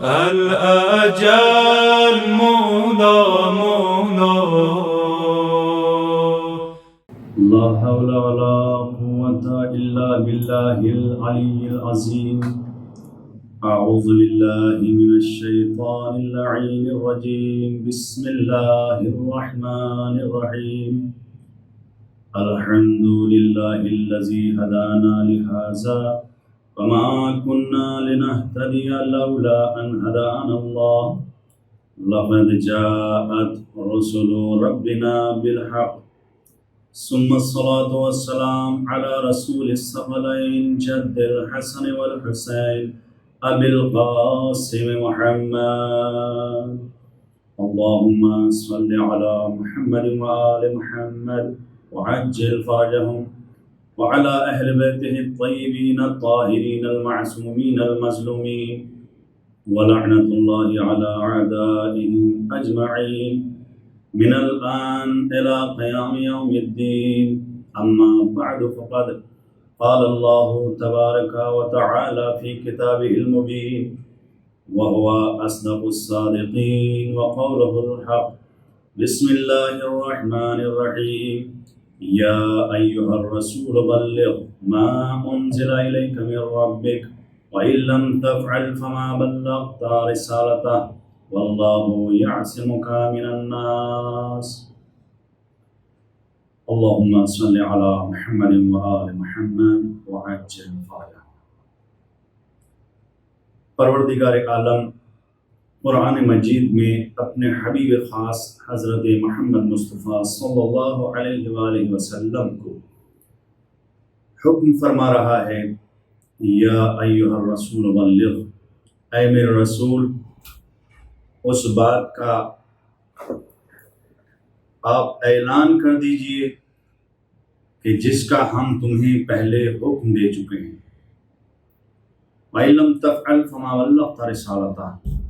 الأجل مولا مولا. لا حول ولا قوة إلا بالله العلي العظيم. أعوذ بالله من الشيطان اللعين الرجيم. بسم الله الرحمن الرحيم. الحمد لله الذي هدانا لهذا وما كنا لنهتدي لولا أن هدانا الله. لقد جاءت رسل ربنا بالحق. ثم الصلاة والسلام على رسول الثقلين جد الحسن والحسين أبي القاسم محمد. اللهم صل على محمد وآل محمد وعجل فرجهم وعلى أهل بيته الطيبين الطاهرين المعصومين المظلومين ولعنة الله على أعدائهم أجمعين من الآن إلى قيام يوم الدين. أما بعد فقد قال الله تبارك وتعالى في كتابه المبين وهو أصدق الصادقين وقوله الحق. بسم الله الرحمن الرحيم. يا أيها الرسول بلغ ما أنزل إليك من ربك وإن لم تفعل فما بلغت رسالته والله يعصمك من الناس. اللهم صل على محمد وآل محمد وعجل فرجه. پروردگار عالم قرآن مجید میں اپنے حبیب خاص حضرت محمد مصطفیٰ صلی اللہ علیہ وآلہ وسلم کو حکم فرما رہا ہے، یا ایھا الرسول بلغ، اے میرے رسول اس بات کا آپ اعلان کر دیجئے کہ جس کا ہم تمہیں پہلے حکم دے چکے ہیں. وَإِن لَّمْ تَفْعَلْ فَمَا بَلَّغْتَ رِسَالَتَهُ،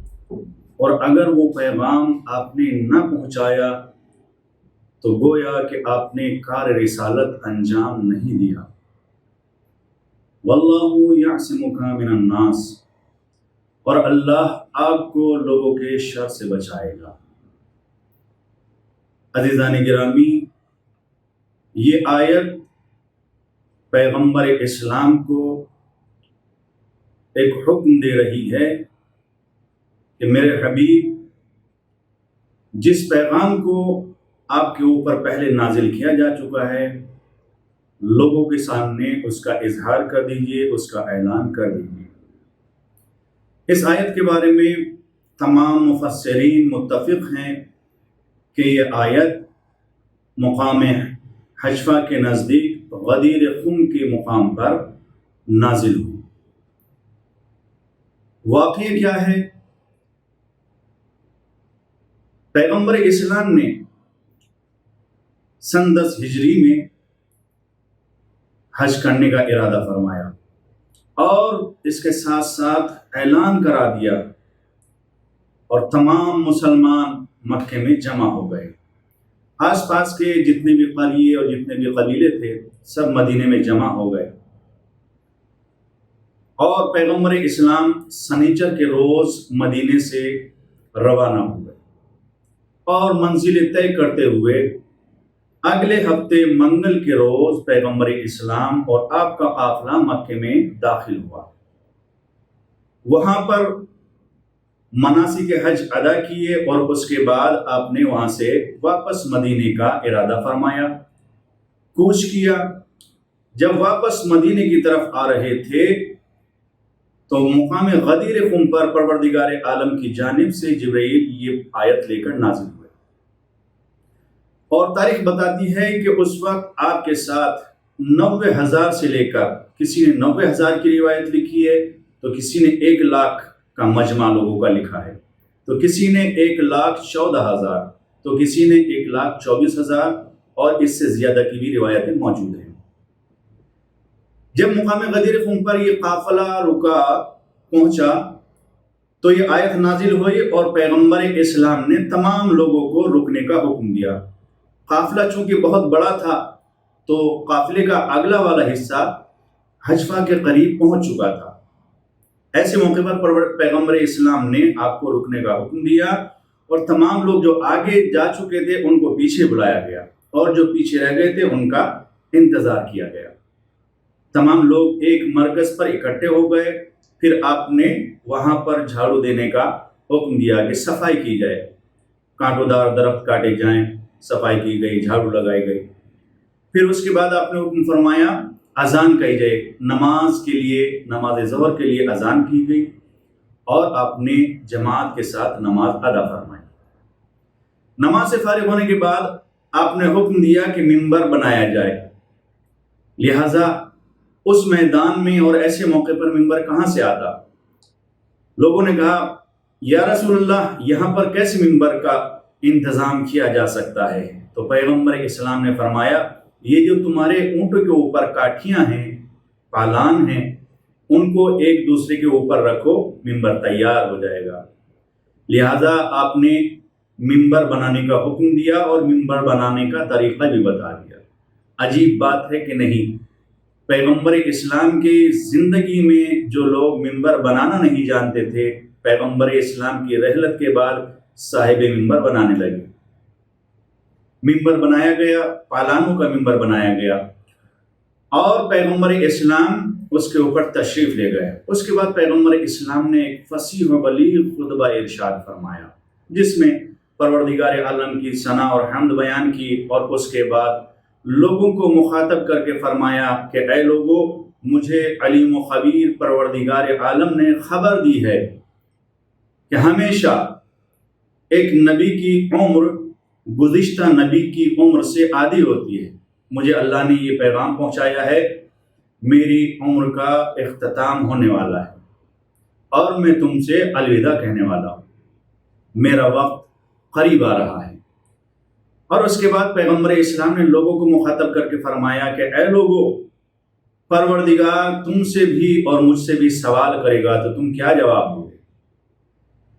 اور اگر وہ پیغام آپ نے نہ پہنچایا تو گویا کہ آپ نے کار رسالت انجام نہیں دیا. وَاللَّهُ يَعْصِمُكَ مِنَ النَّاسِ، اور اللہ آپ کو لوگوں کے شر سے بچائے گا. عزیزان گرامی، یہ آیت پیغمبر اسلام کو ایک حکم دے رہی ہے کہ میرے حبیب جس پیغام کو آپ کے اوپر پہلے نازل کیا جا چکا ہے، لوگوں کے سامنے اس کا اظہار کر دیجئے، اس کا اعلان کر دیجئے. اس آیت کے بارے میں تمام مفسرین متفق ہیں کہ یہ آیت مقام حجفہ کے نزدیک غدیر خم کے مقام پر نازل ہوئی. واقعہ کیا ہے؟ پیغمبر اسلام نے سن 10 ہجری میں حج کرنے کا ارادہ فرمایا اور اس کے ساتھ ساتھ اعلان کرا دیا، اور تمام مسلمان مکے میں جمع ہو گئے. آس پاس کے جتنے بھی قریے اور جتنے بھی قبیلے تھے سب مدینے میں جمع ہو گئے، اور پیغمبر اسلام سنیچر کے روز مدینے سے روانہ ہوئے اور منزل طے کرتے ہوئے اگلے ہفتے منگل کے روز پیغمبر اسلام اور آپ کا قافلہ مکے میں داخل ہوا. وہاں پر مناسک حج ادا کیے اور اس کے بعد آپ نے وہاں سے واپس مدینے کا ارادہ فرمایا، کوچ کیا. جب واپس مدینے کی طرف آ رہے تھے تو مقام غدیر خم پر پروردگار عالم کی جانب سے جبرائیل یہ آیت لے کر نازل ہوئے، اور تاریخ بتاتی ہے کہ اس وقت آپ کے ساتھ 90,000 سے لے کر، کسی نے 90,000 کی روایت لکھی ہے تو کسی نے 1,00,000 کا مجمع لوگوں کا لکھا ہے، تو کسی نے 1,14,000 تو کسی نے 1,24,000 اور اس سے زیادہ کی بھی روایتیں موجود ہیں. جب مقام غدیر خم پر یہ قافلہ رکا پہنچا تو یہ آیت نازل ہوئی اور پیغمبر اسلام نے تمام لوگوں کو رکنے کا حکم دیا. قافلہ چونکہ بہت بڑا تھا تو قافلے کا اگلا والا حصہ حجفہ کے قریب پہنچ چکا تھا. ایسے موقع پر پیغمبر اسلام نے آپ کو رکنے کا حکم دیا اور تمام لوگ جو آگے جا چکے تھے ان کو پیچھے بلایا گیا اور جو پیچھے رہ گئے تھے ان کا انتظار کیا گیا۔ تمام لوگ ایک مرکز پر اکٹھے ہو گئے، پھر آپ نے وہاں پر جھاڑو دینے کا حکم دیا کہ صفائی کی جائے، کانٹوں دار درخت کاٹے جائیں، صفائی کی گئی، جھاڑو لگائی گئی۔ پھر اس کے بعد آپ نے حکم فرمایا اذان کہی جائے، نماز کے لیے، نماز ظہر کے لیے اذان کی گئی اور آپ نے جماعت کے ساتھ نماز ادا فرمائی۔ نماز سے فارغ ہونے کے بعد آپ نے حکم دیا کہ منبر بنایا جائے، لہٰذا اس میدان میں اور ایسے موقع پر منبر کہاں سے آتا؟ لوگوں نے کہا یا رسول اللہ یہاں پر کیسے منبر کا انتظام کیا جا سکتا ہے؟ تو پیغمبر اسلام نے فرمایا یہ جو تمہارے اونٹوں کے اوپر کاٹھیاں ہیں، پالان ہیں، ان کو ایک دوسرے کے اوپر رکھو، منبر تیار ہو جائے گا۔ لہٰذا آپ نے منبر بنانے کا حکم دیا اور منبر بنانے کا طریقہ بھی بتا دیا۔ عجیب بات ہے کہ نہیں، پیغمبر اسلام کی زندگی میں جو لوگ منبر بنانا نہیں جانتے تھے، پیغمبر اسلام کی رحلت کے بعد صاحب منبر بنانے لگے۔ منبر بنایا گیا، پالانوں کا منبر بنایا گیا اور پیغمبر اسلام اس کے اوپر تشریف لے گئے۔ اس کے بعد پیغمبر اسلام نے ایک فصیح و بلیغ خطبہ ارشاد فرمایا جس میں پروردگار عالم کی ثنا اور حمد بیان کی، اور اس کے بعد لوگوں کو مخاطب کر کے فرمایا کہ اے لوگو، مجھے علیم و خبیر پروردگار عالم نے خبر دی ہے کہ ہمیشہ ایک نبی کی عمر گزشتہ نبی کی عمر سے آدھی ہوتی ہے۔ مجھے اللہ نے یہ پیغام پہنچایا ہے میری عمر کا اختتام ہونے والا ہے اور میں تم سے الوداع کہنے والا ہوں، میرا وقت قریب آ رہا ہے۔ اور اس کے بعد پیغمبر اسلام نے لوگوں کو مخاطب کر کے فرمایا کہ اے لوگو، پروردگار تم سے بھی اور مجھ سے بھی سوال کرے گا تو تم کیا جواب دو گے؟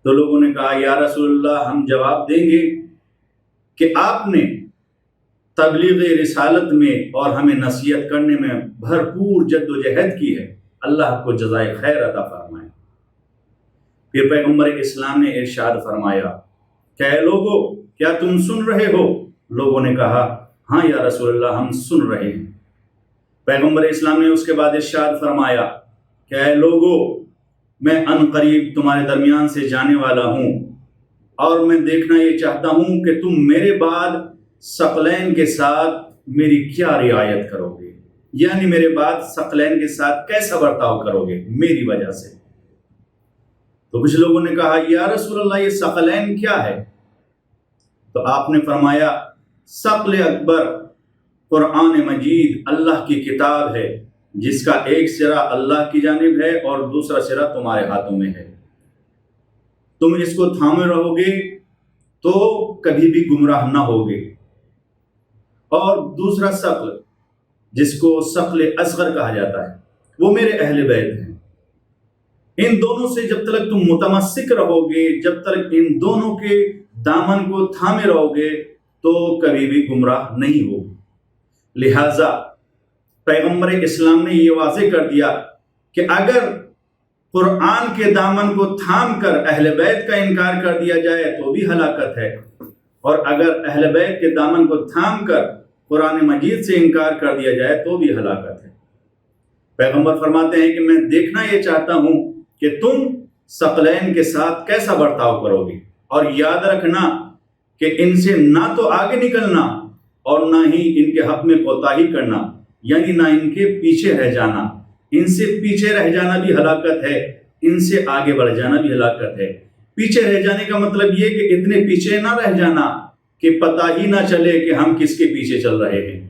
تو لوگوں نے کہا یا رسول اللہ ہم جواب دیں گے کہ آپ نے تبلیغ رسالت میں اور ہمیں نصیحت کرنے میں بھرپور جد و جہد کی ہے، اللہ کو جزائے خیر عطا فرمائے۔ پھر پیغمبر اسلام نے ارشاد فرمایا کہ اے لوگو، کیا تم سن رہے ہو؟ لوگوں نے کہا ہاں یا رسول اللہ ہم سن رہے ہیں۔ پیغمبر اسلام نے اس کے بعد ارشاد فرمایا کہ اے لوگو، میں عنقریب تمہارے درمیان سے جانے والا ہوں اور میں دیکھنا یہ چاہتا ہوں کہ تم میرے بعد ثقلین کے ساتھ میری کیا رعایت کرو گے، یعنی میرے بعد ثقلین کے ساتھ کیسا برتاؤ کرو گے میری وجہ سے۔ تو کچھ لوگوں نے کہا یا رسول اللہ یہ ثقلین کیا ہے؟ تو آپ نے فرمایا ثقل اکبر قرآن مجید اللہ کی کتاب ہے جس کا ایک سرا اللہ کی جانب ہے اور دوسرا سرا تمہارے ہاتھوں میں ہے، تم اس کو تھامے رہو گے تو کبھی بھی گمراہ نہ ہوگے۔ اور دوسرا ثقل جس کو ثقل اصغر کہا جاتا ہے وہ میرے اہل بیت ہیں، ان دونوں سے جب تک تم متمسک رہو گے، جب تک ان دونوں کے دامن کو تھامے رہو گے تو کبھی بھی گمراہ نہیں ہوگے۔ لہٰذا پیغمبر اسلام نے یہ واضح کر دیا کہ اگر قرآن کے دامن کو تھام کر اہل بیت کا انکار کر دیا جائے تو بھی ہلاکت ہے، اور اگر اہل بیت کے دامن کو تھام کر قرآن مجید سے انکار کر دیا جائے تو بھی ہلاکت ہے۔ پیغمبر فرماتے ہیں کہ میں دیکھنا یہ چاہتا ہوں کہ تم ثقلین کے ساتھ کیسا برتاؤ کرو گے، اور یاد رکھنا کہ ان سے نہ تو آگے نکلنا اور نہ ہی ان کے حق میں کوتاہی کرنا، یعنی نہ ان کے پیچھے رہ جانا۔ ان سے پیچھے رہ جانا بھی ہلاکت ہے، ان سے آگے بڑھ جانا بھی ہلاکت ہے۔ پیچھے رہ جانے کا مطلب یہ کہ اتنے پیچھے نہ رہ جانا کہ پتہ ہی نہ چلے کہ ہم کس کے پیچھے چل رہے ہیں،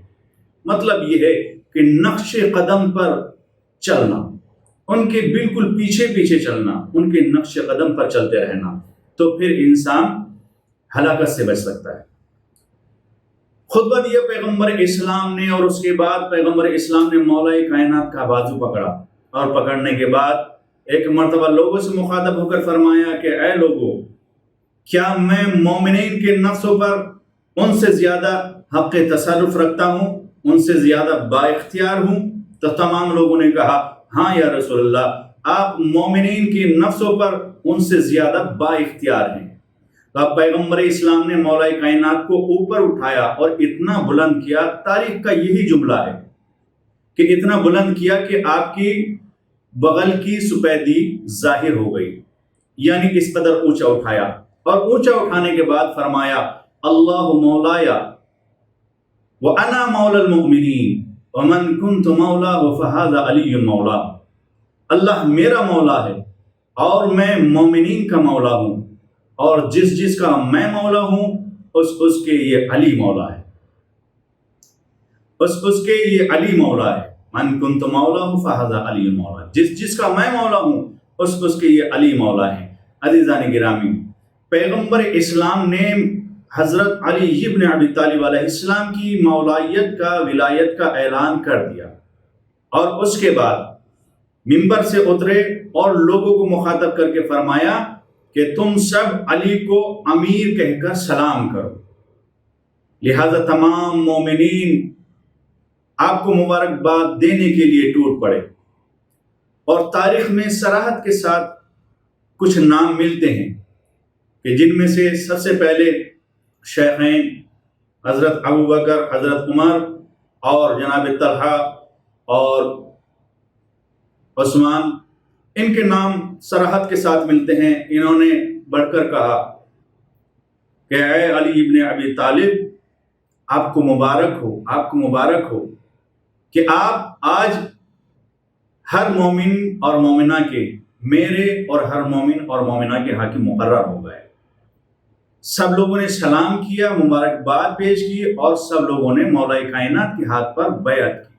مطلب یہ ہے کہ نقش قدم پر چلنا، ان کے بالکل پیچھے پیچھے چلنا، ان کے نقش قدم پر چلتے رہنا، تو پھر انسان ہلاکت سے بچ سکتا ہے۔ خطبہ دیا پیغمبر اسلام نے، اور اس کے بعد پیغمبر اسلام نے مولا کائنات کا بازو پکڑا، اور پکڑنے کے بعد ایک مرتبہ لوگوں سے مخاطب ہو کر فرمایا کہ اے لوگوں، کیا میں مومنین کے نفسوں پر ان سے زیادہ حق تصرف رکھتا ہوں، ان سے زیادہ با اختیار ہوں؟ تو تمام لوگوں نے کہا ہاں یا رسول اللہ، آپ مومنین کی نفسوں پر ان سے زیادہ با اختیار ہیں۔ تو اب پیغمبر اسلام نے مولا کائنات کو اوپر اٹھایا اور اتنا بلند کیا، تاریخ کا یہی جملہ ہے کہ اتنا بلند کیا کہ آپ کی بغل کی سپیدی ظاہر ہو گئی، یعنی اس قدر اونچا اٹھایا، اور اونچا اٹھانے کے بعد فرمایا اللہ مولایا وانا مولا المؤمنین ومن کنت مولا فہذا علی مولا، اللہ میرا مولا ہے اور میں مومنین کا مولا ہوں، اور جس کا میں مولا ہوں اس کے یہ علی مولا ہے، اس کے یہ علی مولا ہے۔ من کنت مولا فہذا علی مولا، جس کا میں مولا ہوں اس کے یہ علی مولا ہے۔ عزیزان گرامی، پیغمبر اسلام نے حضرت علی ابن ابی طالب علیہ السلام کی مولائیت کا، ولایت کا اعلان کر دیا، اور اس کے بعد منبر سے اترے اور لوگوں کو مخاطب کر کے فرمایا کہ تم سب علی کو امیر کہہ کر سلام کرو، لہذا تمام مومنین آپ کو مبارکباد دینے کے لیے ٹوٹ پڑے، اور تاریخ میں صراحت کے ساتھ کچھ نام ملتے ہیں کہ جن میں سے سب سے پہلے شیخین حضرت ابوبکر، حضرت عمر اور جناب طلحہ اور عثمان، ان کے نام صراحت کے ساتھ ملتے ہیں۔ انہوں نے بڑھ کر کہا کہ اے علی ابن ابی طالب، آپ کو مبارک ہو، آپ کو مبارک ہو کہ آپ آج ہر مومن اور مومنہ کے، میرے اور ہر مومن اور مومنہ کے حاکم مقرر ہو گئے۔ سب لوگوں نے سلام کیا، مبارکباد پیش کی، اور سب لوگوں نے مولا کائنات کے ہاتھ پر بیعت کی۔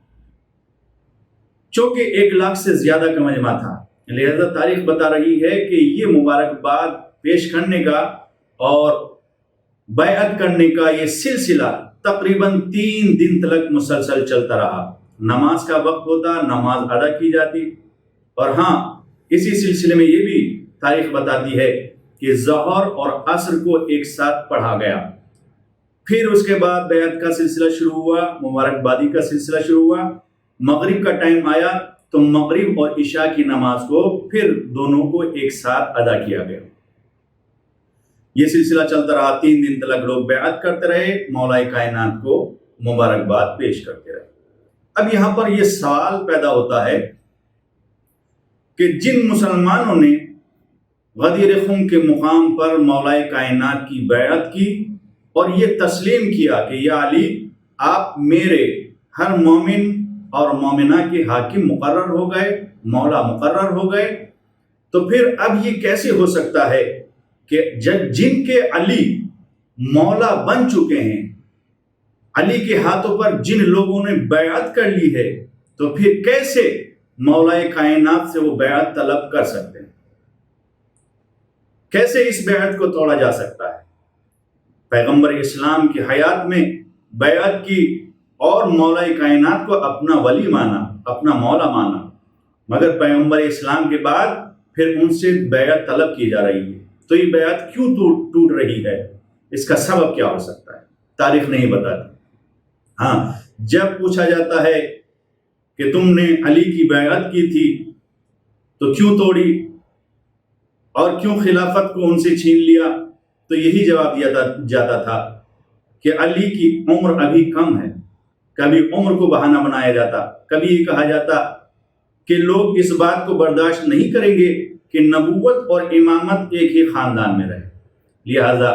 چونکہ 1 لاکھ سے زیادہ کا مجمع تھا، لہذا تاریخ بتا رہی ہے کہ یہ مبارکباد پیش کرنے کا اور بیعت کرنے کا یہ سلسلہ تقریباً 3 دن تک مسلسل چلتا رہا۔ نماز کا وقت ہوتا، نماز ادا کی جاتی، اور ہاں، اسی سلسلے میں یہ بھی تاریخ بتاتی ہے کہ ظہر اور عصر کو ایک ساتھ پڑھا گیا۔ پھر اس کے بعد بیعت کا سلسلہ شروع ہوا، مبارکبادی کا سلسلہ شروع ہوا۔ مغرب کا ٹائم آیا تو مغرب اور عشاء کی نماز کو پھر دونوں کو ایک ساتھ ادا کیا گیا۔ یہ سلسلہ چلتا رہا، 3 دن تک لوگ بیعت کرتے رہے، مولا کائنات کو مبارکباد پیش کرتے رہے۔ اب یہاں پر یہ سوال پیدا ہوتا ہے کہ جن مسلمانوں نے غدیر خم کے مقام پر مولا کائنات کی بیعت کی اور یہ تسلیم کیا کہ یا علی، آپ میرے ہر مومن اور مومنہ کے حاکم مقرر ہو گئے، مولا مقرر ہو گئے، تو پھر اب یہ کیسے ہو سکتا ہے کہ جن کے علی مولا بن چکے ہیں، علی کے ہاتھوں پر جن لوگوں نے بیعت کر لی ہے، تو پھر کیسے مولا کائنات سے وہ بیعت طلب کر سکتے ہیں؟ کیسے اس بیعت کو توڑا جا سکتا ہے؟ پیغمبر اسلام کی حیات میں بیعت کی اور مولا کائنات کو اپنا ولی مانا، اپنا مولا مانا، مگر پیغمبر اسلام کے بعد پھر ان سے بیعت طلب کی جا رہی ہے۔ تو یہ بیعت کیوں ٹوٹ رہی ہے؟ اس کا سبب کیا ہو سکتا ہے؟ تاریخ نہیں بتاتی۔ ہاں، جب پوچھا جاتا ہے کہ تم نے علی کی بیعت کی تھی تو کیوں توڑی اور کیوں خلافت کو ان سے چھین لیا، تو یہی جواب دیا جاتا تھا کہ علی کی عمر ابھی کم ہے۔ کبھی عمر کو بہانہ بنایا جاتا، کبھی یہ کہا جاتا کہ لوگ اس بات کو برداشت نہیں کریں گے کہ نبوت اور امامت ایک ہی خاندان میں رہے، لہذا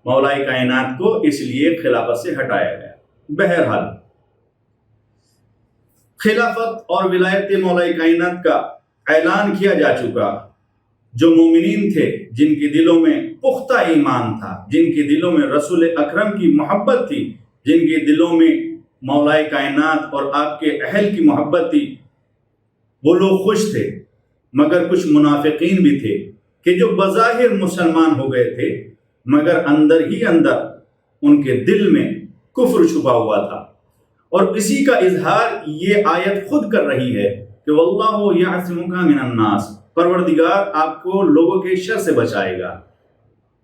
مولا کائنات کو اس لیے خلافت سے ہٹایا گیا۔ بہرحال خلافت اور ولایت مولا کائنات کا اعلان کیا جا چکا۔ جو مومنین تھے، جن کے دلوں میں پختہ ایمان تھا، جن کے دلوں میں رسول اکرم کی محبت تھی، جن کے دلوں میں مولا کائنات اور آپ کے اہل کی محبت تھی، وہ لوگ خوش تھے، مگر کچھ منافقین بھی تھے کہ جو بظاہر مسلمان ہو گئے تھے، مگر اندر ہی اندر ان کے دل میں کفر چھپا ہوا تھا، اور اسی کا اظہار یہ آیت خود کر رہی ہے کہ واللہ یعصمک من الناس، پروردگار آپ کو لوگوں کے شر سے بچائے گا۔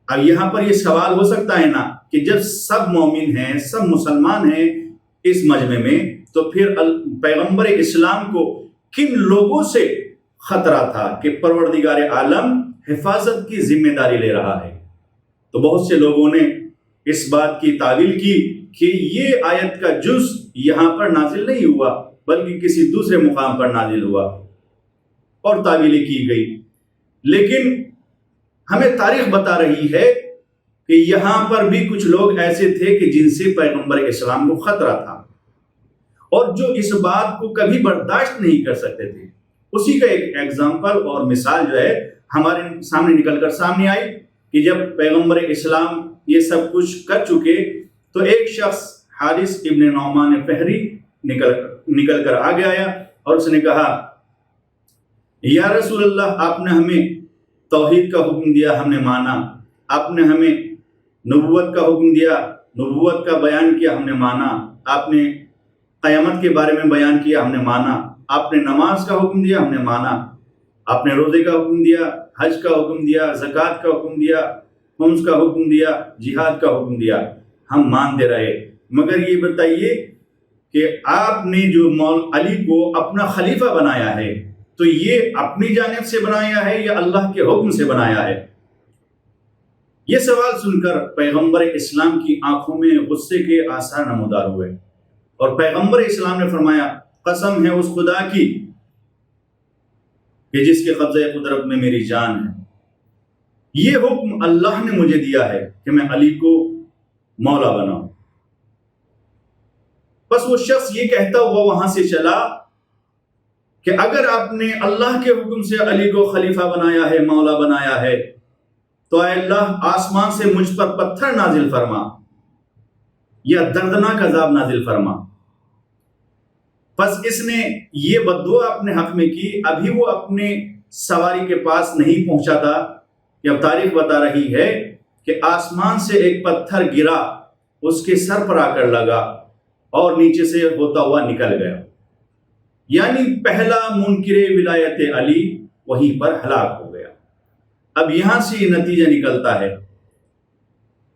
اب یہاں پر یہ سوال ہو سکتا ہے نا کہ جب سب مومن ہیں، سب مسلمان ہیں اس مجمع میں، تو پھر پیغمبر اسلام کو کن لوگوں سے خطرہ تھا کہ پروردگار عالم حفاظت کی ذمہ داری لے رہا ہے۔ تو بہت سے لوگوں نے اس بات کی تعویل کی کہ یہ آیت کا جز یہاں پر نازل نہیں ہوا بلکہ کسی دوسرے مقام پر نازل ہوا، اور تعویلیں کی گئی۔ لیکن ہمیں تاریخ بتا رہی ہے کہ یہاں پر بھی کچھ لوگ ایسے تھے کہ جن سے پیغمبر اسلام کو خطرہ تھا، اور جو اس بات کو کبھی برداشت نہیں کر سکتے تھے۔ اسی کا ایک ایگزامپل اور مثال جو ہے ہمارے سامنے نکل کر سامنے آئی کہ جب پیغمبر اسلام یہ سب کچھ کر چکے تو ایک شخص حارث ابن نعمان فہری نکل کر آگے آیا اور اس نے کہا، یا رسول اللہ، آپ نے ہمیں توحید کا حکم دیا، ہم نے مانا۔ آپ نے ہمیں نبوت کا حکم دیا، نبوت کا بیان کیا، ہم نے مانا۔ آپ نے قیامت کے بارے میں بیان کیا، ہم نے مانا۔ آپ نے نماز کا حکم دیا، ہم نے مانا۔ آپ نے روزے کا حکم دیا، حج کا حکم دیا، زکوٰۃ کا حکم دیا، خمس کا حکم دیا، جہاد کا حکم دیا، ہم مانتے رہے۔ مگر یہ بتائیے کہ آپ نے جو علی کو اپنا خلیفہ بنایا ہے تو یہ اپنی جانب سے بنایا ہے یا اللہ کے حکم سے بنایا ہے؟ یہ سوال سن کر پیغمبر اسلام کی آنکھوں میں غصے کے آثار نمودار ہوئے، اور پیغمبر اسلام نے فرمایا، قسم ہے اس خدا کی کہ جس کے قبضہ قدرت میں میری جان ہے، یہ حکم اللہ نے مجھے دیا ہے کہ میں علی کو مولا بناؤں۔ بس وہ شخص یہ کہتا ہوا وہاں سے چلا کہ اگر آپ نے اللہ کے حکم سے علی کو خلیفہ بنایا ہے، مولا بنایا ہے، تو اے اللہ آسمان سے مجھ پر پتھر نازل فرما یا دردناک عذاب نازل فرما۔ بس اس نے یہ بد دعا اپنے حق میں کی۔ ابھی وہ اپنے سواری کے پاس نہیں پہنچا تھا کہ اب تاریخ بتا رہی ہے کہ آسمان سے ایک پتھر گرا، اس کے سر پر آ کر لگا اور نیچے سے ہوتا ہوا نکل گیا۔ یعنی پہلا منکر ولایت علی وہیں پر ہلاک ہو گیا۔ اب یہاں سے یہ نتیجہ نکلتا ہے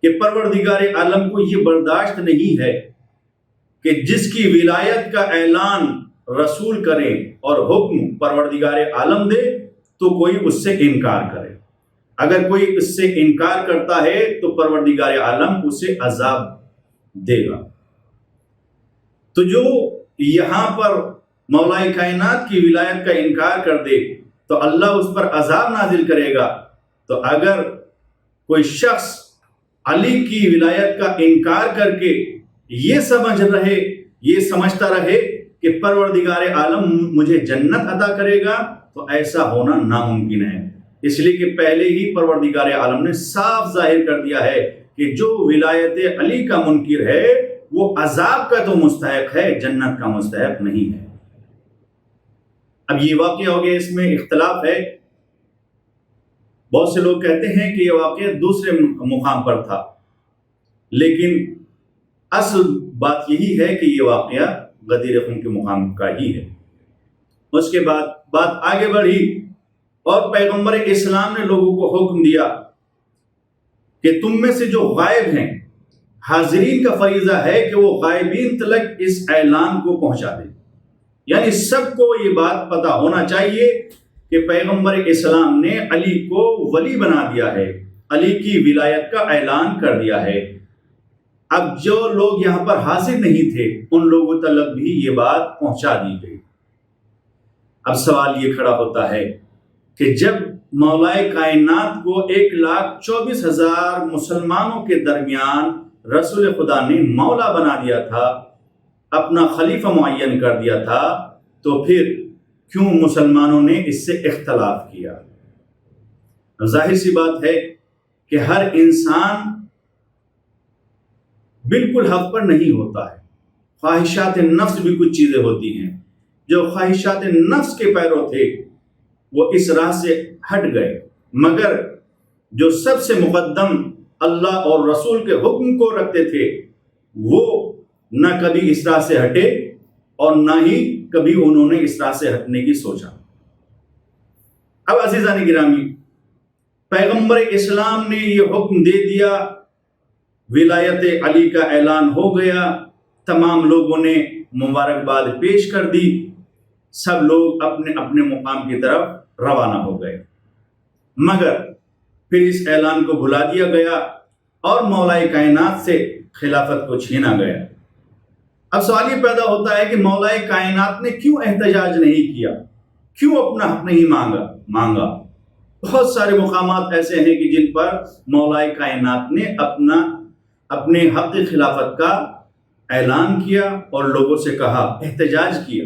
کہ پروردگار عالم کو یہ برداشت نہیں ہے کہ جس کی ولایت کا اعلان رسول کرے اور حکم پروردگار عالم دے تو کوئی اس سے انکار کرے۔ اگر کوئی اس سے انکار کرتا ہے تو پروردگار عالم اسے عذاب دے گا۔ تو جو یہاں پر مولائے کائنات کی ولایت کا انکار کر دے تو اللہ اس پر عذاب نازل کرے گا۔ تو اگر کوئی شخص علی کی ولایت کا انکار کر کے یہ سمجھتا رہے کہ پروردگار عالم مجھے جنت عطا کرے گا تو ایسا ہونا ناممکن ہے، اس لیے کہ پہلے ہی پروردگار عالم نے صاف ظاہر کر دیا ہے کہ جو ولایت علی کا منکر ہے وہ عذاب کا تو مستحق ہے، جنت کا مستحق نہیں ہے۔ اب یہ واقعہ ہو گیا، اس میں اختلاف ہے۔ بہت سے لوگ کہتے ہیں کہ یہ واقعہ دوسرے مقام پر تھا، لیکن اصل بات یہی ہے کہ یہ واقعہ غدیر خم کے مقام کا ہی ہے۔ اس کے بعد بات آگے بڑھی اور پیغمبر اسلام نے لوگوں کو حکم دیا کہ تم میں سے جو غائب ہیں، حاضرین کا فریضہ ہے کہ وہ غائبین تلک اس اعلان کو پہنچا دیں۔ یعنی سب کو یہ بات پتہ ہونا چاہیے کہ پیغمبر اسلام نے علی کو ولی بنا دیا ہے، علی کی ولایت کا اعلان کر دیا ہے۔ اب جو لوگ یہاں پر حاضر نہیں تھے ان لوگوں تلک بھی یہ بات پہنچا دی گئی۔ اب سوال یہ کھڑا ہوتا ہے کہ جب مولائے کائنات کو 1,24,000 مسلمانوں کے درمیان رسول خدا نے مولا بنا دیا تھا، اپنا خلیفہ معین کر دیا تھا، تو پھر کیوں مسلمانوں نے اس سے اختلاف کیا؟ ظاہر سی بات ہے کہ ہر انسان بالکل حق پر نہیں ہوتا ہے۔ خواہشات نفس بھی کچھ چیزیں ہوتی ہیں۔ جو خواہشات نفس کے پیرو تھے وہ اس راہ سے ہٹ گئے، مگر جو سب سے مقدم اللہ اور رسول کے حکم کو رکھتے تھے وہ نہ کبھی اس راہ سے ہٹے اور نہ ہی کبھی انہوں نے اس راہ سے ہٹنے کی سوچا۔ اب عزیزان گرامی، پیغمبر اسلام نے یہ حکم دے دیا، ولایت علی کا اعلان ہو گیا، تمام لوگوں نے مبارکباد پیش کر دی، سب لوگ اپنے اپنے مقام کی طرف روانہ ہو گئے، مگر پھر اس اعلان کو بھلا دیا گیا اور مولا کائنات سے خلافت کو چھینا گیا۔ اب سوال یہ پیدا ہوتا ہے کہ مولا کائنات نے کیوں احتجاج نہیں کیا، کیوں اپنا حق نہیں مانگا؟ بہت سارے مقامات ایسے ہیں کہ جن پر مولا کائنات نے اپنے حق خلافت کا اعلان کیا اور لوگوں سے کہا، احتجاج کیا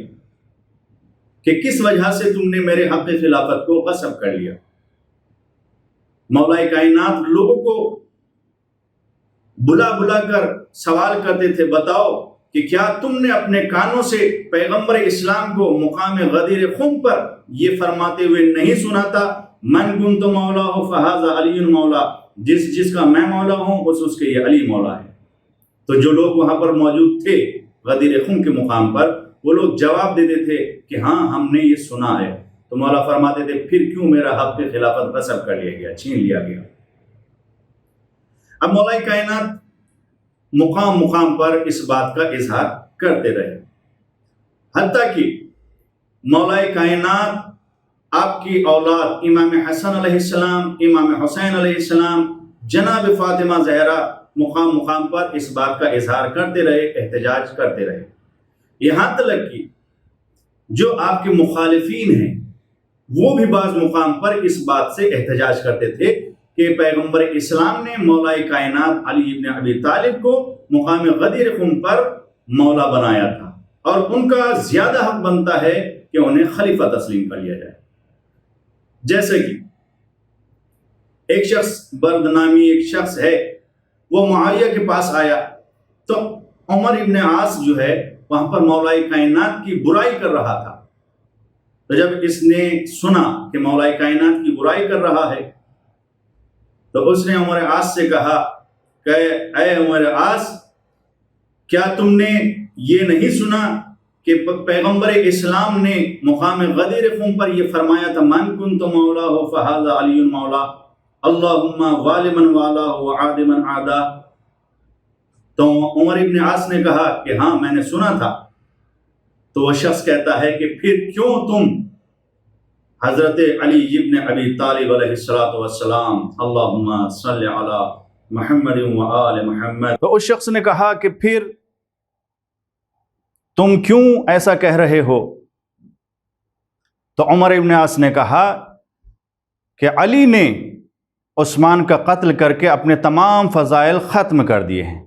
کہ کس وجہ سے تم نے میرے حق خلافت کو غصب کر لیا۔ مولا کائنات لوگوں کو بلا بلا کر سوال کرتے تھے، بتاؤ کہ کیا تم نے اپنے کانوں سے پیغمبر اسلام کو مقام غدیر خم پر یہ فرماتے ہوئے نہیں سنا تھا، من کنت مولا فہذا علی مولا، جس کا میں مولا ہوں اس کے یہ علی مولا ہے۔ تو جو لوگ وہاں پر موجود تھے غدیر خم کے مقام پر، وہ لوگ جواب دیتے تھے کہ ہاں ہم نے یہ سنا ہے۔ تو مولا فرماتے تھے پھر کیوں میرا حق خلافت غصب کر لیا گیا، چھین لیا گیا؟ اب مولا کائنات مقام مقام پر اس بات کا اظہار کرتے رہے، حتیٰ کہ مولا کائنات آپ کی اولاد امام حسن علیہ السلام، امام حسین علیہ السلام، جناب فاطمہ زہرا مقام مقام پر اس بات کا اظہار کرتے رہے، احتجاج کرتے رہے، یہاں تک کہ جو آپ کے مخالفین ہیں وہ بھی بعض مقام پر اس بات سے احتجاج کرتے تھے کہ پیغمبر اسلام نے مولا کائنات علی ابن ابی طالب کو مقام غدیر خم پر مولا بنایا تھا، اور ان کا زیادہ حق بنتا ہے کہ انہیں خلیفہ تسلیم کر لیا جائے۔ جیسے کہ ایک شخص، برد نامی ایک شخص ہے، وہ معاویہ کے پاس آیا تو عمر ابن عاص جو ہے وہاں پر مولا کائنات کی برائی کر رہا تھا۔ تو جب اس نے سنا کہ مولا کائنات کی برائی کر رہا ہے تو اس نے عمر عاص سے کہا کہ اے عمر عاص، کیا تم نے یہ نہیں سنا کہ پیغمبر اسلام نے مقام غدیر خم پر یہ فرمایا تھا، من کنت مولا فہذا علی مولا، اللہم غالبا والا وعاد من عادا؟ تو عمر ابن عاص نے کہا کہ ہاں میں نے سنا تھا۔ تو وہ شخص کہتا ہے کہ پھر کیوں تم حضرت علی ابن ابی طالب علیہ السلام، اللہم صلی علی محمد وآل محمد؟ تو اس شخص نے کہا کہ پھر تم کیوں ایسا کہہ رہے ہو؟ تو عمر ابن عاص نے کہا کہ علی نے عثمان کا قتل کر کے اپنے تمام فضائل ختم کر دیے ہیں۔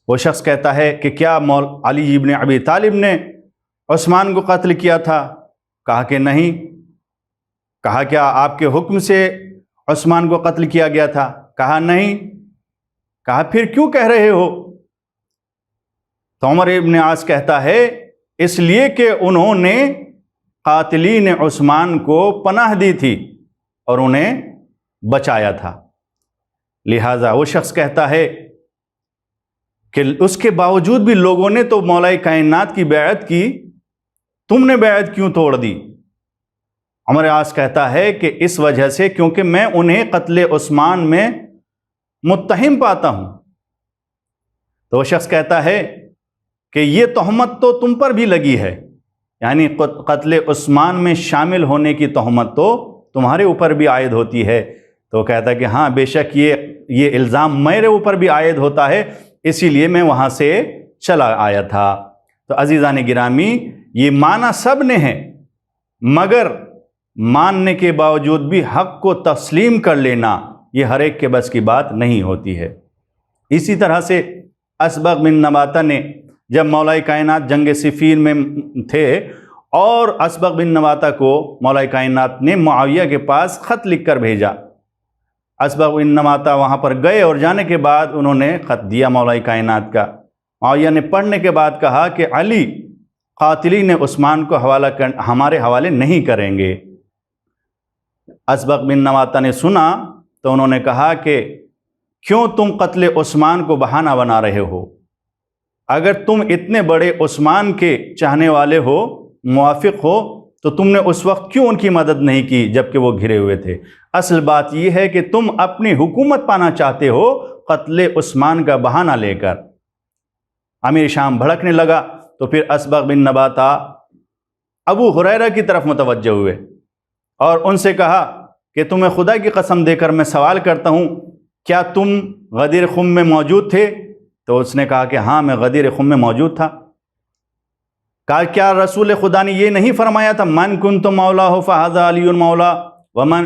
وہ شخص کہتا ہے کہ کیا علی ابن ابی طالب نے عثمان کو قتل کیا تھا؟ کہا کہ نہیں۔ کہا کیا آپ کے حکم سے عثمان کو قتل کیا گیا تھا؟ کہا نہیں۔ کہا پھر کیوں کہہ رہے ہو؟ تو عمر ابن عاص کہتا ہے اس لیے کہ انہوں نے قاتلین عثمان کو پناہ دی تھی اور انہیں بچایا تھا۔ لہٰذا وہ شخص کہتا ہے کہ اس کے باوجود بھی لوگوں نے تو مولا کائنات کی بیعت کی، تم نے بیعت کیوں توڑ دی؟ عمر عاص کہتا ہے کہ اس وجہ سے کیونکہ میں انہیں قتل عثمان میں متہم پاتا ہوں۔ تو وہ شخص کہتا ہے کہ یہ تہمت تو تم پر بھی لگی ہے، یعنی قتل عثمان میں شامل ہونے کی تہمت تو تمہارے اوپر بھی عائد ہوتی ہے۔ تو کہتا ہے کہ ہاں بے شک یہ الزام میرے اوپر بھی عائد ہوتا ہے، اسی لیے میں وہاں سے چلا آیا تھا۔ تو عزیزان گرامی، یہ معنی سب نے ہے، مگر ماننے کے باوجود بھی حق کو تسلیم کر لینا یہ ہر ایک کے بس کی بات نہیں ہوتی ہے۔ اسی طرح سے اسبغ بن نباتہ نے جب مولا کائنات جنگ صفین میں تھے اور اسبغ بن نباتہ کو مولا کائنات نے معاویہ کے پاس خط لکھ کر بھیجا، اسبغ بن نباتہ وہاں پر گئے اور جانے کے بعد انہوں نے خط دیا مولا کائنات کا۔ معاویہ نے پڑھنے کے بعد کہا کہ علی قاتلین عثمان کو ہمارے حوالے نہیں کریں گے۔ اسبغ بن نباتہ نے سنا تو انہوں نے کہا کہ کیوں تم قتل عثمان کو بہانہ بنا رہے ہو؟ اگر تم اتنے بڑے عثمان کے چاہنے والے ہو، موافق ہو، تو تم نے اس وقت کیوں ان کی مدد نہیں کی جبکہ وہ گھرے ہوئے تھے؟ اصل بات یہ ہے کہ تم اپنی حکومت پانا چاہتے ہو قتل عثمان کا بہانہ لے کر۔ امیر شام بھڑکنے لگا تو پھر اسبغ بن نباتہ ابو ہریرہ کی طرف متوجہ ہوئے اور ان سے کہا کہ تمہیں خدا کی قسم دے کر میں سوال کرتا ہوں، کیا تم غدیر خم میں موجود تھے؟ تو اس نے کہا کہ ہاں میں غدیر خم میں موجود تھا۔ کہا کیا رسول خدا نے یہ نہیں فرمایا تھا من کنت مولاہ فہذا علی مولا ومن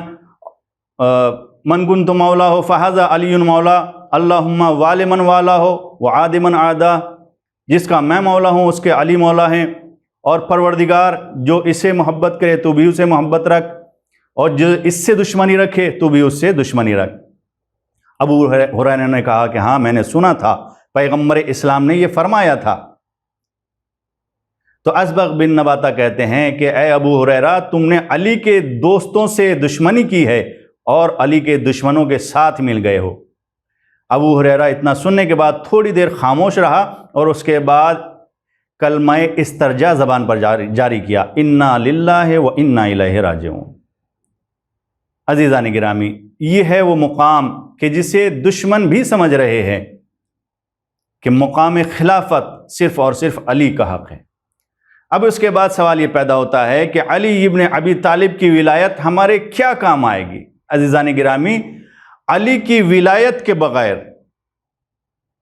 من کنت مولاہ فہذا علی مولا اللہم والی من والا ہو وعاد من عادا، جس کا میں مولا ہوں اس کے علی مولا ہیں، اور پروردگار جو اسے محبت کرے تو بھی اسے محبت رکھ، اور جو اس سے دشمنی رکھے تو بھی اس سے دشمنی رکھ۔ ابو ہریرہ نے کہا کہ ہاں میں نے سنا تھا، پیغمبر اسلام نے یہ فرمایا تھا۔ تو اسبغ بن نباتہ کہتے ہیں کہ اے ابو ہریرہ، تم نے علی کے دوستوں سے دشمنی کی ہے اور علی کے دشمنوں کے ساتھ مل گئے ہو۔ ابو ہریرہ اتنا سننے کے بعد تھوڑی دیر خاموش رہا اور اس کے بعد کلمہ استرجاع زبان پر جاری کیا، انا للہ و انا الیہ راجعون۔ عزیزان گرامی، یہ ہے وہ مقام کہ جسے دشمن بھی سمجھ رہے ہیں کہ مقام خلافت صرف اور صرف علی کا حق ہے۔ اب اس کے بعد سوال یہ پیدا ہوتا ہے کہ علی ابن ابی طالب کی ولایت ہمارے کیا کام آئے گی؟ عزیزان گرامی، علی کی ولایت کے بغیر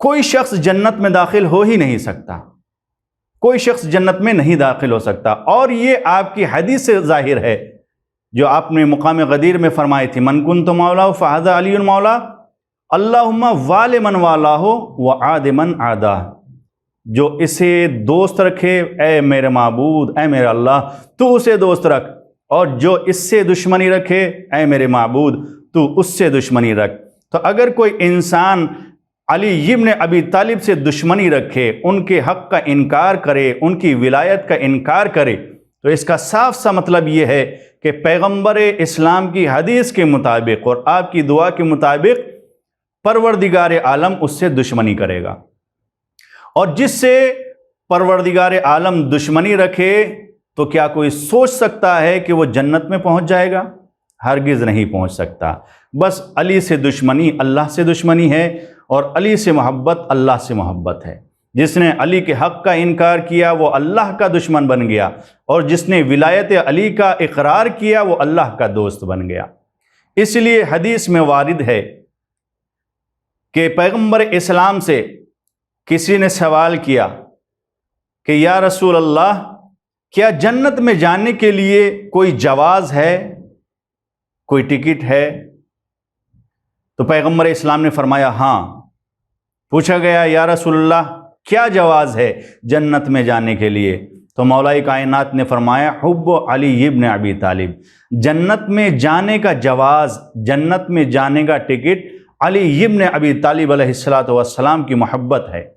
کوئی شخص جنت میں داخل ہو ہی نہیں سکتا، کوئی شخص جنت میں نہیں داخل ہو سکتا، اور یہ آپ کی حدیث سے ظاہر ہے جو آپ نے مقام غدیر میں فرمائی تھی، من کنت مولا فہذا علی مولا اللہم والی من والا ہو وعاد من عادا، جو اسے دوست رکھے اے میرے معبود، اے میرے اللہ تو اسے دوست رکھ، اور جو اس سے دشمنی رکھے اے میرے معبود تو اس سے دشمنی رکھ۔ تو اگر کوئی انسان علی ابن ابی طالب سے دشمنی رکھے، ان کے حق کا انکار کرے، ان کی ولایت کا انکار کرے، تو اس کا صاف سا مطلب یہ ہے کہ پیغمبر اسلام کی حدیث کے مطابق اور آپ کی دعا کے مطابق پروردگار عالم اس سے دشمنی کرے گا، اور جس سے پروردگار عالم دشمنی رکھے تو کیا کوئی سوچ سکتا ہے کہ وہ جنت میں پہنچ جائے گا؟ ہرگز نہیں پہنچ سکتا۔ بس علی سے دشمنی اللہ سے دشمنی ہے، اور علی سے محبت اللہ سے محبت ہے۔ جس نے علی کے حق کا انکار کیا وہ اللہ کا دشمن بن گیا، اور جس نے ولایت علی کا اقرار کیا وہ اللہ کا دوست بن گیا۔ اس لیے حدیث میں وارد ہے کہ پیغمبر اسلام سے کسی نے سوال کیا کہ یا رسول اللہ، کیا جنت میں جانے کے لیے کوئی جواز ہے، کوئی ٹکٹ ہے؟ تو پیغمبر اسلام نے فرمایا ہاں۔ پوچھا گیا یا رسول اللہ کیا جواز ہے جنت میں جانے کے لیے؟ تو مولا کائنات نے فرمایا حب علی ابن ابی طالب، جنت میں جانے کا جواز، جنت میں جانے کا ٹکٹ علی ابن ابی طالب علیہ السلام کی محبت ہے۔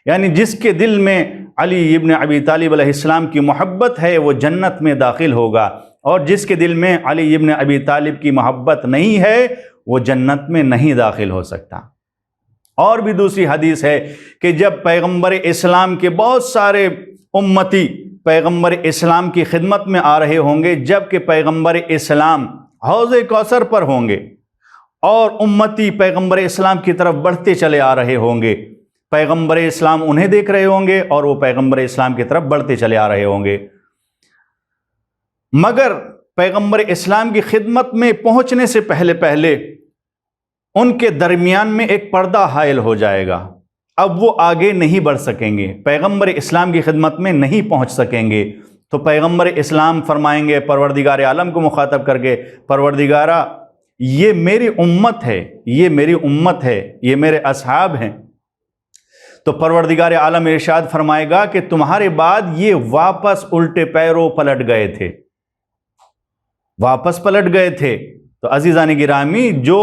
یعنی جس کے دل میں علی ابن ابی طالب علیہ السلام کی محبت ہے وہ جنت میں داخل ہوگا، اور جس کے دل میں علی ابن ابی طالب کی محبت نہیں ہے وہ جنت میں نہیں داخل ہو سکتا۔ اور بھی دوسری حدیث ہے کہ جب پیغمبر اسلام کے بہت سارے امتی پیغمبر اسلام کی خدمت میں آ رہے ہوں گے، جب کہ پیغمبر اسلام حوض کوثر پر ہوں گے اور امتی پیغمبر اسلام کی طرف بڑھتے چلے آ رہے ہوں گے، پیغمبر اسلام انہیں دیکھ رہے ہوں گے اور وہ پیغمبر اسلام کی طرف بڑھتے چلے آ رہے ہوں گے، مگر پیغمبر اسلام کی خدمت میں پہنچنے سے پہلے ان کے درمیان میں ایک پردہ حائل ہو جائے گا۔ اب وہ آگے نہیں بڑھ سکیں گے، پیغمبر اسلام کی خدمت میں نہیں پہنچ سکیں گے۔ تو پیغمبر اسلام فرمائیں گے پروردگار عالم کو مخاطب کر کے، پروردگارہ یہ میری امت ہے، یہ میری امت ہے، یہ میرے اصحاب ہیں۔ تو پروردگار عالم ارشاد فرمائے گا کہ تمہارے بعد یہ واپس الٹے پیروں پلٹ گئے تھے، واپس پلٹ گئے تھے۔ تو عزیزان گرامی، جو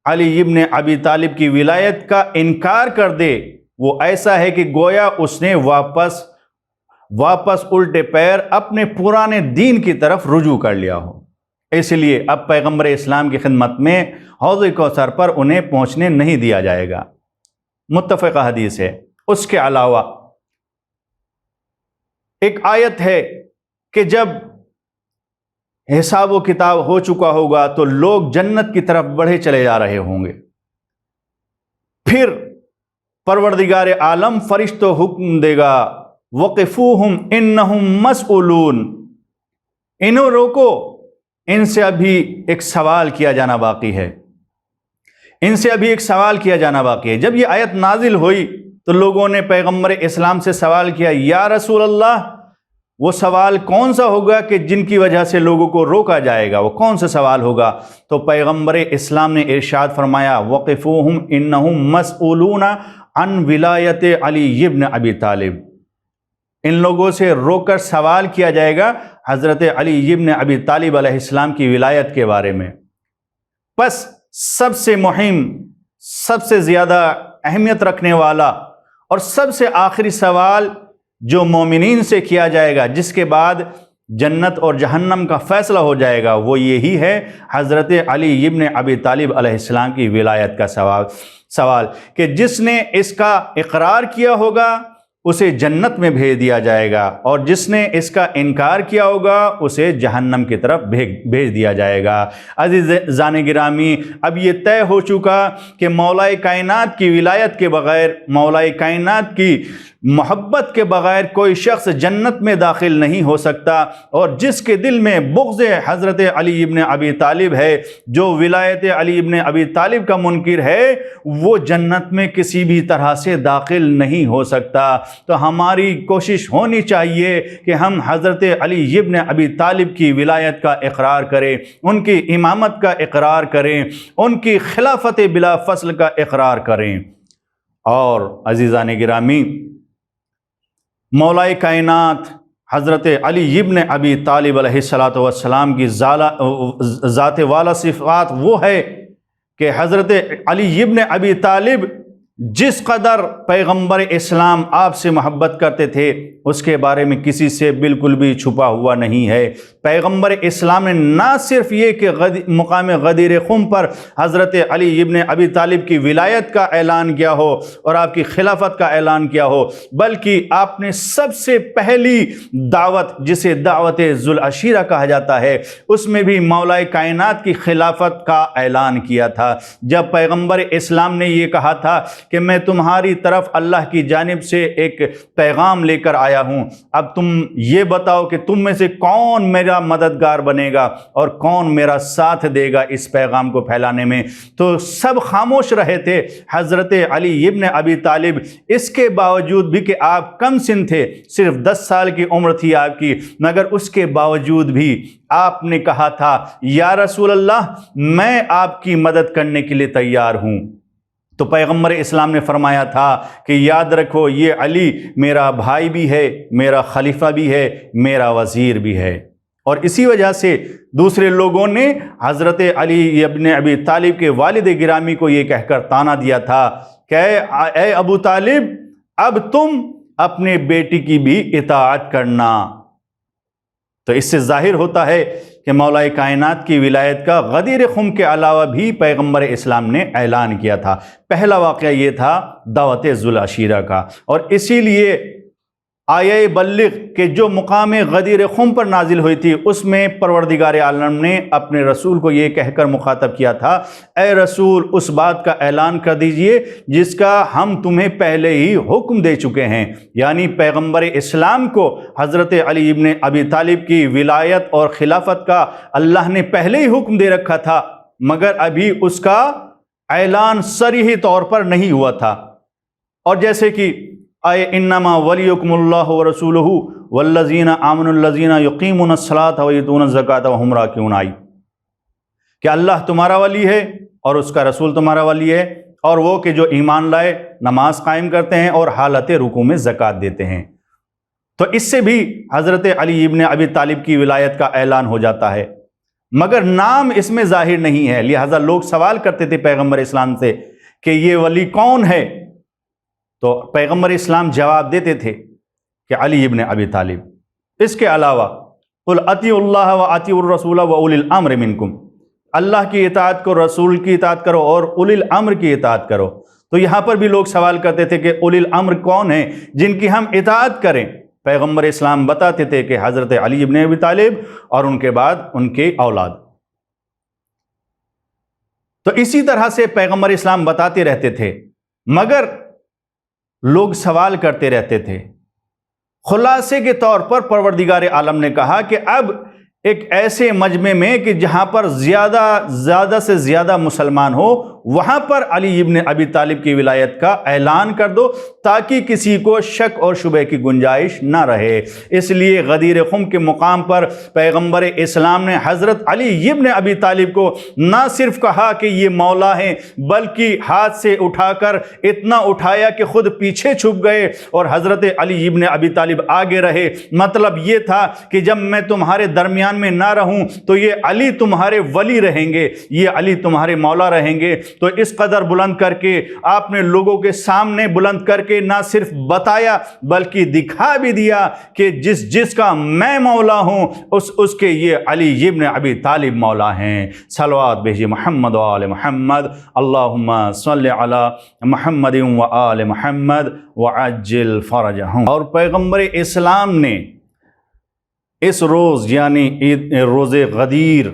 علی ابن ابی طالب کی ولایت کا انکار کر دے وہ ایسا ہے کہ گویا اس نے واپس الٹے پیر اپنے پرانے دین کی طرف رجوع کر لیا ہو۔ اس لیے اب پیغمبر اسلام کی خدمت میں حوض کوثر پر انہیں پہنچنے نہیں دیا جائے گا، متفقہ حدیث ہے۔ اس کے علاوہ ایک آیت ہے کہ جب حساب و کتاب ہو چکا ہوگا تو لوگ جنت کی طرف بڑھے چلے جا رہے ہوں گے، پھر پروردگار عالم فرشتوں حکم دے گا وقفوہم انہم مسئولون، انہوں روکو، ان سے ابھی ایک سوال کیا جانا باقی ہے، ان سے ابھی ایک سوال کیا جانا باقی ہے۔ جب یہ آیت نازل ہوئی تو لوگوں نے پیغمبر اسلام سے سوال کیا، یا رسول اللہ، وہ سوال کون سا ہوگا کہ جن کی وجہ سے لوگوں کو روکا جائے گا؟ وہ کون سا سوال ہوگا؟ تو پیغمبر اسلام نے ارشاد فرمایا، وقفوہم انہم مسئولون عن ولایت علی ابن ابی طالب، ان لوگوں سے روک کر سوال کیا جائے گا حضرت علی ابن ابی طالب علیہ السلام کی ولایت کے بارے میں۔ پس سب سے مہم، سب سے زیادہ اہمیت رکھنے والا اور سب سے آخری سوال جو مومنین سے کیا جائے گا، جس کے بعد جنت اور جہنم کا فیصلہ ہو جائے گا، وہ یہی ہے حضرت علی ابن ابی طالب علیہ السلام کی ولایت کا سوال کہ جس نے اس کا اقرار کیا ہوگا اسے جنت میں بھیج دیا جائے گا، اور جس نے اس کا انکار کیا ہوگا اسے جہنم کی طرف بھیج دیا جائے گا۔ عزیزان گرامی، اب یہ طے ہو چکا کہ مولا کائنات کی ولایت کے بغیر، مولا کائنات کی محبت کے بغیر کوئی شخص جنت میں داخل نہیں ہو سکتا، اور جس کے دل میں بغض حضرت علی ابن ابی طالب ہے، جو ولایت علی ابن ابی طالب کا منکر ہے، وہ جنت میں کسی بھی طرح سے داخل نہیں ہو سکتا۔ تو ہماری کوشش ہونی چاہیے کہ ہم حضرت علی ابن ابی طالب کی ولایت کا اقرار کریں، ان کی امامت کا اقرار کریں، ان کی خلافت بلا فصل کا اقرار کریں۔ اور عزیزان گرامی، مولا کائنات حضرت علی ابن ابی طالب علیہ السلام کی ذات والا صفات وہ ہے کہ حضرت علی ابن ابی طالب جس قدر پیغمبر اسلام آپ سے محبت کرتے تھے، اس کے بارے میں کسی سے بالکل بھی چھپا ہوا نہیں ہے۔ پیغمبر اسلام نے نہ صرف یہ کہ مقام غدیر خم پر حضرت علی ابن ابی طالب کی ولایت کا اعلان کیا ہو اور آپ کی خلافت کا اعلان کیا ہو، بلکہ آپ نے سب سے پہلی دعوت، جسے دعوت ذوالعشیرہ کہا جاتا ہے، اس میں بھی مولا کائنات کی خلافت کا اعلان کیا تھا۔ جب پیغمبر اسلام نے یہ کہا تھا کہ میں تمہاری طرف اللہ کی جانب سے ایک پیغام لے کر آیا ہوں، اب تم یہ بتاؤ کہ تم میں سے کون میرا مددگار بنے گا اور کون میرا ساتھ دے گا اس پیغام کو پھیلانے میں، تو سب خاموش رہے تھے۔ حضرت علی ابن ابی طالب، اس کے باوجود بھی کہ آپ کم سن تھے، صرف 10 سال کی عمر تھی آپ کی، مگر اس کے باوجود بھی آپ نے کہا تھا، یا رسول اللہ، میں آپ کی مدد کرنے کے لیے تیار ہوں۔ تو پیغمبر اسلام نے فرمایا تھا کہ یاد رکھو، یہ علی میرا بھائی بھی ہے، میرا خلیفہ بھی ہے، میرا وزیر بھی ہے۔ اور اسی وجہ سے دوسرے لوگوں نے حضرت علی ابن ابی طالب کے والد گرامی کو یہ کہہ کر طعنہ دیا تھا کہ اے ابو طالب، اب تم اپنے بیٹی کی بھی اطاعت کرنا۔ تو اس سے ظاہر ہوتا ہے کہ مولا کائنات کی ولایت کا غدیر خم کے علاوہ بھی پیغمبر اسلام نے اعلان کیا تھا۔ پہلا واقعہ یہ تھا دعوت ذوالعشیرہ کا، اور اسی لیے آیہ بلغ کہ جو مقام غدیر خم پر نازل ہوئی تھی، اس میں پروردگار عالم نے اپنے رسول کو یہ کہہ کر مخاطب کیا تھا، اے رسول، اس بات کا اعلان کر دیجئے جس کا ہم تمہیں پہلے ہی حکم دے چکے ہیں۔ یعنی پیغمبر اسلام کو حضرت علی ابن ابی طالب کی ولایت اور خلافت کا اللہ نے پہلے ہی حکم دے رکھا تھا، مگر ابھی اس کا اعلان صریحی طور پر نہیں ہوا تھا۔ اور جیسے کہ انما ولیکم اللہ ورسولہ والذین آمنوا الذین یقیمون الصلاۃ ویؤتون الزکاۃ وہم راکعون، کہ اللہ تمہارا ولی ہے اور اس کا رسول تمہارا ولی ہے، اور وہ کہ جو ایمان لائے، نماز قائم کرتے ہیں اور حالت رکوع میں زکوٰۃ دیتے ہیں۔ تو اس سے بھی حضرت علی ابن ابی طالب کی ولایت کا اعلان ہو جاتا ہے، مگر نام اس میں ظاہر نہیں ہے۔ لہٰذا لوگ سوال کرتے تھے پیغمبر اسلام سے کہ یہ ولی کون ہے؟ تو پیغمبر اسلام جواب دیتے تھے کہ علی ابن ابی طالب۔ اس کے علاوہ قل اطیعوا اللہ واطیعوا الرسول واولی الامر منکم، اللہ کی اطاعت کرو، رسول کی اطاعت کرو اور اولی الامر کی اطاعت کرو۔ تو یہاں پر بھی لوگ سوال کرتے تھے کہ اولی الامر کون ہیں جن کی ہم اطاعت کریں؟ پیغمبر اسلام بتاتے تھے کہ حضرت علی ابن ابی طالب اور ان کے بعد ان کے اولاد۔ تو اسی طرح سے پیغمبر اسلام بتاتے رہتے تھے، مگر لوگ سوال کرتے رہتے تھے۔ خلاصے کے طور پر پروردگار عالم نے کہا کہ اب ایک ایسے مجمع میں کہ جہاں پر زیادہ سے زیادہ مسلمان ہو، وہاں پر علی ابن ابی طالب کی ولایت کا اعلان کر دو تاکہ کسی کو شک اور شبہ کی گنجائش نہ رہے۔ اس لیے غدیر خم کے مقام پر پیغمبر اسلام نے حضرت علی ابن ابی طالب کو نہ صرف کہا کہ یہ مولا ہیں، بلکہ ہاتھ سے اٹھا کر اتنا اٹھایا کہ خود پیچھے چھپ گئے اور حضرت علی ابن ابی طالب آگے رہے۔ مطلب یہ تھا کہ جب میں تمہارے درمیان میں نہ رہوں تو یہ علی تمہارے ولی رہیں گے، یہ علی تمہارے مولا رہیں گے۔ تو اس قدر بلند کر کے آپ نے لوگوں کے سامنے بلند کر کے نہ صرف بتایا بلکہ دکھا بھی دیا کہ جس کا میں مولا ہوں اس کے یہ علی ابن ابی طالب مولا ہیں۔ صلوات بھیجیے محمد و آل محمد، اللہم صلی علی محمد و آل محمد وعجل فرجہم۔ اور پیغمبر اسلام نے اس روز یعنی روز غدیر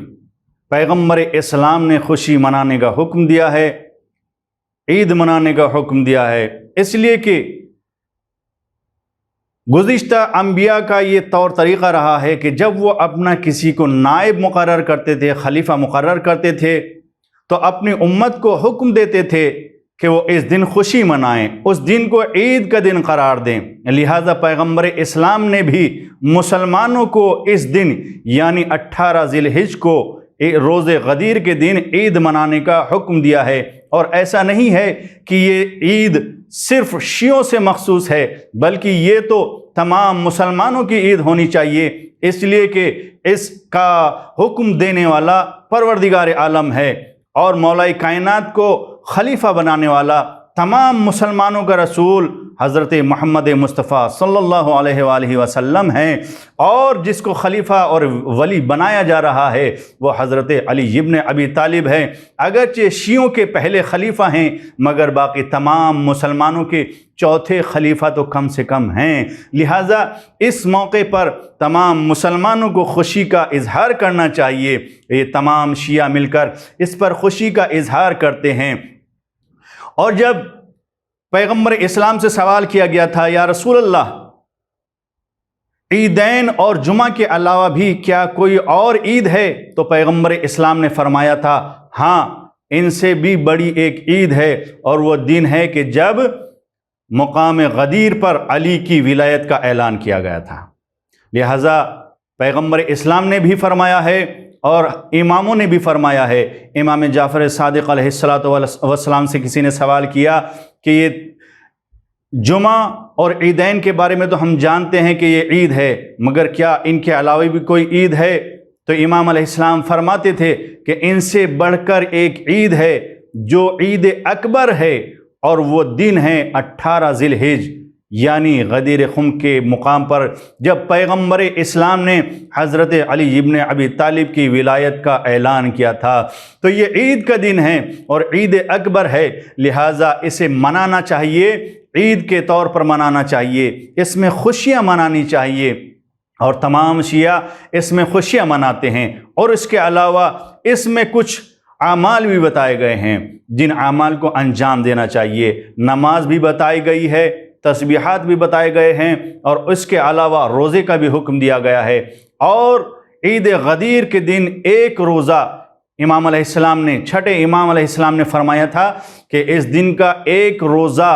پیغمبر اسلام نے خوشی منانے کا حکم دیا ہے، عید منانے کا حکم دیا ہے، اس لیے کہ گزشتہ انبیاء کا یہ طور طریقہ رہا ہے کہ جب وہ اپنا کسی کو نائب مقرر کرتے تھے، خلیفہ مقرر کرتے تھے، تو اپنی امت کو حکم دیتے تھے کہ وہ اس دن خوشی منائیں، اس دن کو عید کا دن قرار دیں۔ لہٰذا پیغمبر اسلام نے بھی مسلمانوں کو اس دن یعنی 18 ذی الحجہ کو روز غدیر کے دن عید منانے کا حکم دیا ہے۔ اور ایسا نہیں ہے کہ یہ عید صرف شیعوں سے مخصوص ہے، بلکہ یہ تو تمام مسلمانوں کی عید ہونی چاہیے، اس لیے کہ اس کا حکم دینے والا پروردگار عالم ہے اور مولا کائنات کو خلیفہ بنانے والا تمام مسلمانوں کا رسول حضرت محمد مصطفیٰ صلی اللہ علیہ وآلہ وسلم ہیں، اور جس کو خلیفہ اور ولی بنایا جا رہا ہے وہ حضرت علی ابن ابی طالب ہیں۔ اگرچہ شیعوں کے پہلے خلیفہ ہیں مگر باقی تمام مسلمانوں کے چوتھے خلیفہ تو کم سے کم ہیں۔ لہٰذا اس موقع پر تمام مسلمانوں کو خوشی کا اظہار کرنا چاہیے۔ یہ تمام شیعہ مل کر اس پر خوشی کا اظہار کرتے ہیں۔ اور جب پیغمبر اسلام سے سوال کیا گیا تھا، یا رسول اللہ، عیدین اور جمعہ کے علاوہ بھی کیا کوئی اور عید ہے؟ تو پیغمبر اسلام نے فرمایا تھا، ہاں، ان سے بھی بڑی ایک عید ہے، اور وہ دن ہے کہ جب مقام غدیر پر علی کی ولایت کا اعلان کیا گیا تھا۔ لہٰذا پیغمبر اسلام نے بھی فرمایا ہے اور اماموں نے بھی فرمایا ہے۔ امام جعفر صادق علیہ السلام سے کسی نے سوال کیا کہ یہ جمعہ اور عیدین کے بارے میں تو ہم جانتے ہیں کہ یہ عید ہے، مگر کیا ان کے علاوہ بھی کوئی عید ہے؟ تو امام علیہ السلام فرماتے تھے کہ ان سے بڑھ کر ایک عید ہے جو عید اکبر ہے، اور وہ دن ہے 18 ذی الحجہ یعنی غدیر خم کے مقام پر جب پیغمبر اسلام نے حضرت علی ابن ابی طالب کی ولایت کا اعلان کیا تھا۔ تو یہ عید کا دن ہے اور عید اکبر ہے، لہٰذا اسے منانا چاہیے، عید کے طور پر منانا چاہیے، اس میں خوشیاں منانی چاہیے، اور تمام شیعہ اس میں خوشیاں مناتے ہیں۔ اور اس کے علاوہ اس میں کچھ اعمال بھی بتائے گئے ہیں جن اعمال کو انجام دینا چاہیے۔ نماز بھی بتائی گئی ہے، تسبیحات بھی بتائے گئے ہیں، اور اس کے علاوہ روزے کا بھی حکم دیا گیا ہے۔ اور عید غدیر کے دن ایک روزہ امام علیہ السلام نے، چھٹے امام علیہ السلام نے فرمایا تھا کہ اس دن کا ایک روزہ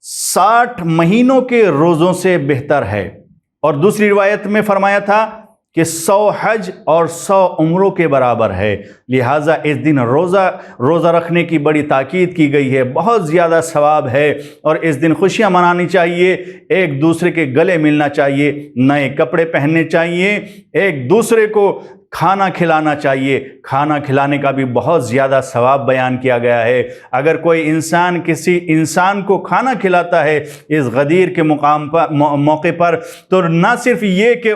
60 مہینوں کے روزوں سے بہتر ہے، اور دوسری روایت میں فرمایا تھا کہ 100 حج اور 100 عمروں کے برابر ہے۔ لہٰذا اس دن روزہ رکھنے کی بڑی تاکید کی گئی ہے، بہت زیادہ ثواب ہے، اور اس دن خوشیاں منانی چاہیے، ایک دوسرے کے گلے ملنا چاہیے، نئے کپڑے پہننے چاہیے، ایک دوسرے کو کھانا کھلانا چاہیے۔ کھانا کھلانے کا بھی بہت زیادہ ثواب بیان کیا گیا ہے۔ اگر کوئی انسان کسی انسان کو کھانا کھلاتا ہے اس غدیر کے موقع پر، تو نہ صرف یہ کہ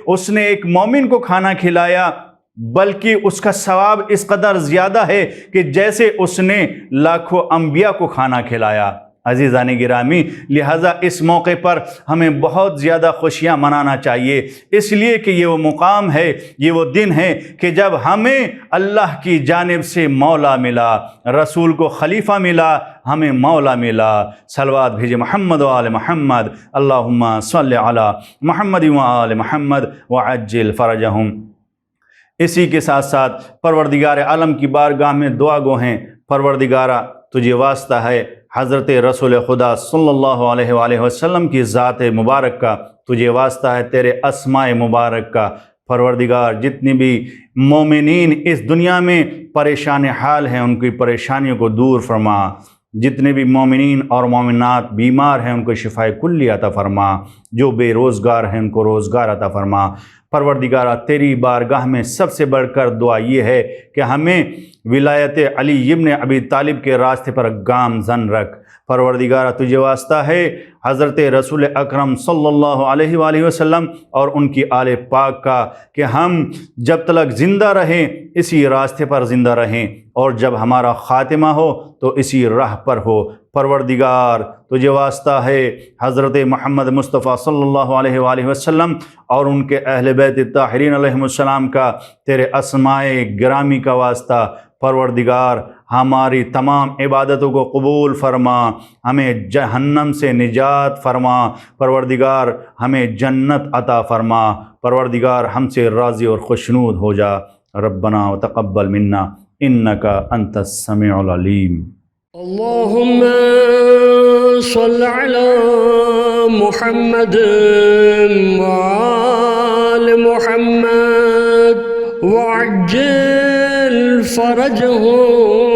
اس نے ایک مومن کو کھانا کھلایا، بلکہ اس کا ثواب اس قدر زیادہ ہے کہ جیسے اس نے لاکھوں انبیاء کو کھانا کھلایا۔ عزیزان گرامی، لہٰذا اس موقع پر ہمیں بہت زیادہ خوشیاں منانا چاہیے، اس لیے کہ یہ وہ مقام ہے، یہ وہ دن ہے کہ جب ہمیں اللہ کی جانب سے مولا ملا، رسول کو خلیفہ ملا، ہمیں مولا ملا۔ صلوات بھیجے محمد و آل محمد، اللہم صلی علی محمد و آل محمد وعجل فرجہم۔ اسی کے ساتھ ساتھ پروردگار عالم کی بارگاہ میں دعا گو ہیں، پروردگارہ تجھے واسطہ ہے حضرت رسول خدا صلی اللہ علیہ وآلہ وسلم کی ذات مبارک کا، تجھے واسطہ ہے تیرے اسماء مبارک کا، پروردگار جتنی بھی مومنین اس دنیا میں پریشان حال ہیں ان کی پریشانیوں کو دور فرما، جتنے بھی مومنین اور مومنات بیمار ہیں ان کو شفائے کلی عطا فرما، جو بے روزگار ہیں ان کو روزگار عطا فرما۔ پروردگارہ تیری بارگاہ میں سب سے بڑھ کر دعا یہ ہے کہ ہمیں ولایت علی ابن ابی طالب کے راستے پر گامزن رکھ۔ پروردگارہ تجھے واسطہ ہے حضرت رسول اکرم صلی اللہ علیہ وآلہ وسلم اور ان کی آل پاک کا کہ ہم جب تک زندہ رہیں اسی راستے پر زندہ رہیں اور جب ہمارا خاتمہ ہو تو اسی راہ پر ہو۔ پروردگار تجھے واسطہ ہے حضرت محمد مصطفیٰ صلی اللہ علیہ وآلہ وسلم اور ان کے اہل بیت الطاہرین علیہم السلام کا تیرے اسماء گرامی کا واسطہ۔ پروردگار ہماری تمام عبادتوں کو قبول فرما، ہمیں جہنم سے نجات فرما، پروردگار ہمیں جنت عطا فرما، پروردگار ہم سے راضی اور خوشنود ہو جا۔ ربنا وتقبل منا انکا انت السمیع العلیم۔ اللهم صل على محمد وآل محمد وعجل فرجهم